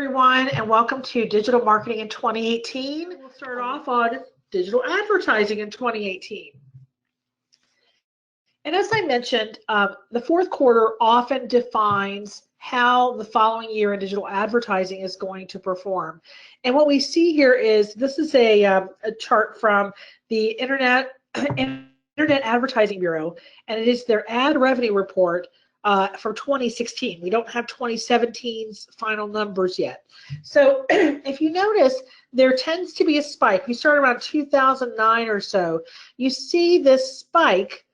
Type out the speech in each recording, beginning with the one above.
everyone, and welcome to Digital Marketing in 2018. We'll start off on digital advertising in 2018. And as I mentioned, the fourth quarter often defines how the following year in digital advertising is going to perform. And what we see here is this is a chart from the Internet Advertising Bureau, and it is their ad revenue report from 2016. We don't have 2017's final numbers yet. So if you notice, there tends to be a spike. We start around 2009 or so. You see this spike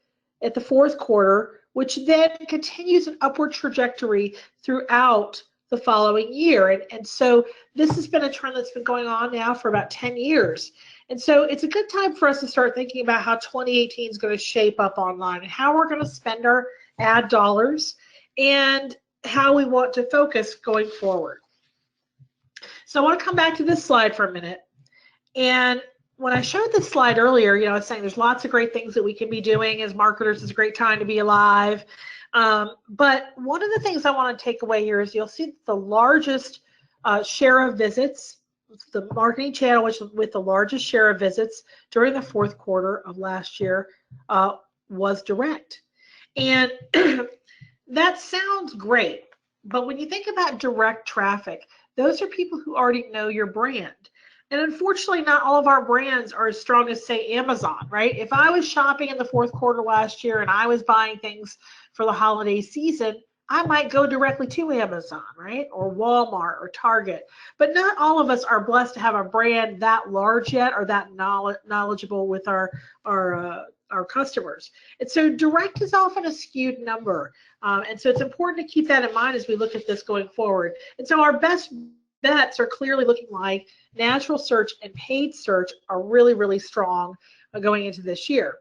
at the fourth quarter, which then continues an upward trajectory throughout the following year. And so this has been a trend that's been going on now for about 10 years. And so it's a good time for us to start thinking about how 2018 is going to shape up online and how we're going to spend our ad dollars and how we want to focus going forward. So I want to come back to this slide for a minute. And when I showed this slide earlier, I was saying there's lots of great things that we can be doing as marketers. It's a great time to be alive. But one of the things I want to take away here is you'll see the largest share of visits, the marketing channel with the largest share of visits during the fourth quarter of last year was direct. And that sounds great, but when you think about direct traffic, those are people who already know your brand. And unfortunately, not all of our brands are as strong as, say, Amazon, right? If I was shopping in the fourth quarter last year and I was buying things for the holiday season, I might go directly to Amazon, right? Or Walmart or Target. But not all of us are blessed to have a brand that large yet or that knowledgeable with our customers. And so direct is often a skewed number. And so it's important to keep that in mind as we look at this going forward. And so our best bets are clearly looking like natural search and paid search are really, really strong going into this year.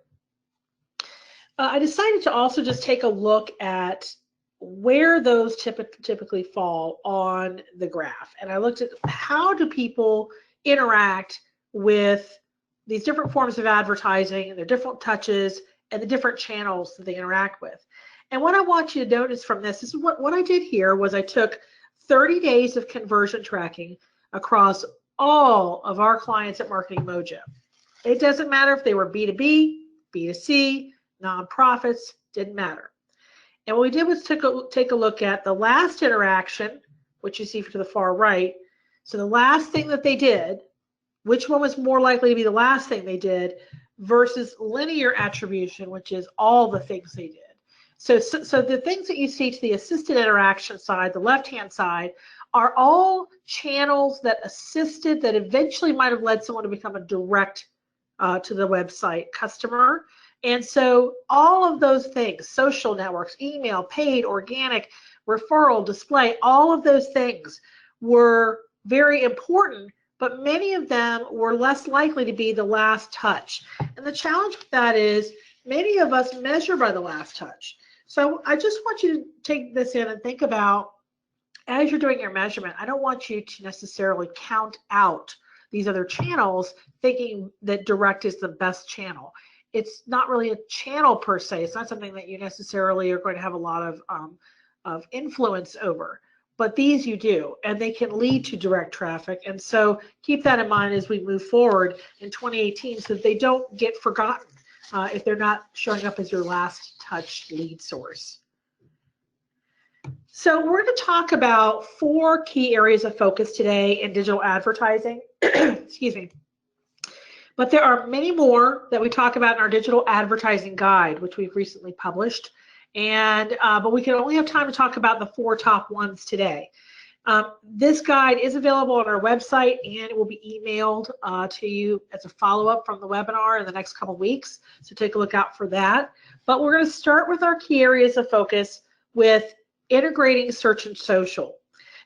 I decided to also just take a look at where those typically fall on the graph. And I looked at how do people interact with these different forms of advertising and their different touches and the different channels that they interact with. And what I want you to notice from this is what I did here was I took 30 days of conversion tracking across all of our clients at Marketing Mojo. It doesn't matter if they were B2B, B2C, nonprofits, didn't matter. And what we did was take a look at the last interaction, which you see to the far right. So the last thing that they did, which one was more likely to be the last thing they did versus linear attribution, which is all the things they did. So the things that you see to the assisted interaction side, the left-hand side, are all channels that assisted that eventually might have led someone to become a direct to the website customer. And so all of those things, social networks, email, paid, organic, referral, display, all of those things were very important, but many of them were less likely to be the last touch. And the challenge with that is many of us measure by the last touch. So I just want you to take this in and think about, as you're doing your measurement, I don't want you to necessarily count out these other channels thinking that direct is the best channel. It's not really a channel per se. It's not something that you necessarily are going to have a lot of influence over. But these you do, and they can lead to direct traffic. And so keep that in mind as we move forward in 2018 so that they don't get forgotten if they're not showing up as your last touch lead source. So we're going to talk about 4 key areas of focus today in digital advertising. Excuse me. But there are many more that we talk about in our digital advertising guide, which we've recently published. And but we can only have time to talk about the 4 top ones today. This guide is available on our website, and it will be emailed to you as a follow-up from the webinar in the next couple weeks. So take a look out for that. But we're going to start with our key areas of focus with integrating search and social.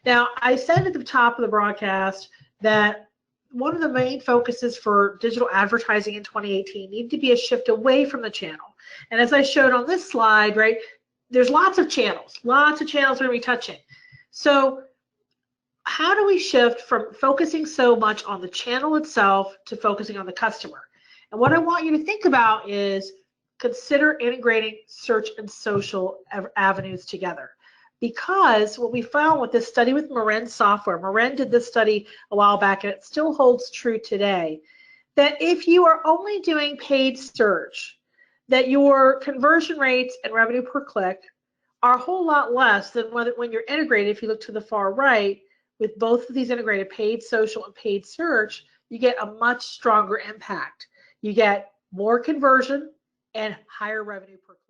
Now, I said at the top of the broadcast that one of the main focuses for digital advertising in 2018 needed to be a shift away from the channel. And as I showed on this slide, right, there's lots of channels we're going to be touching. So how do we shift from focusing so much on the channel itself to focusing on the customer? And what I want you to think about is consider integrating search and social avenues together. because what we found with this study with Marin Software, Marin did this study a while back and it still holds true today, that if you are only doing paid search, that your conversion rates and revenue per click are a whole lot less than when you're integrated. If you look to the far right, with both of these integrated, paid social and paid search, you get a much stronger impact. You get more conversion and higher revenue per click.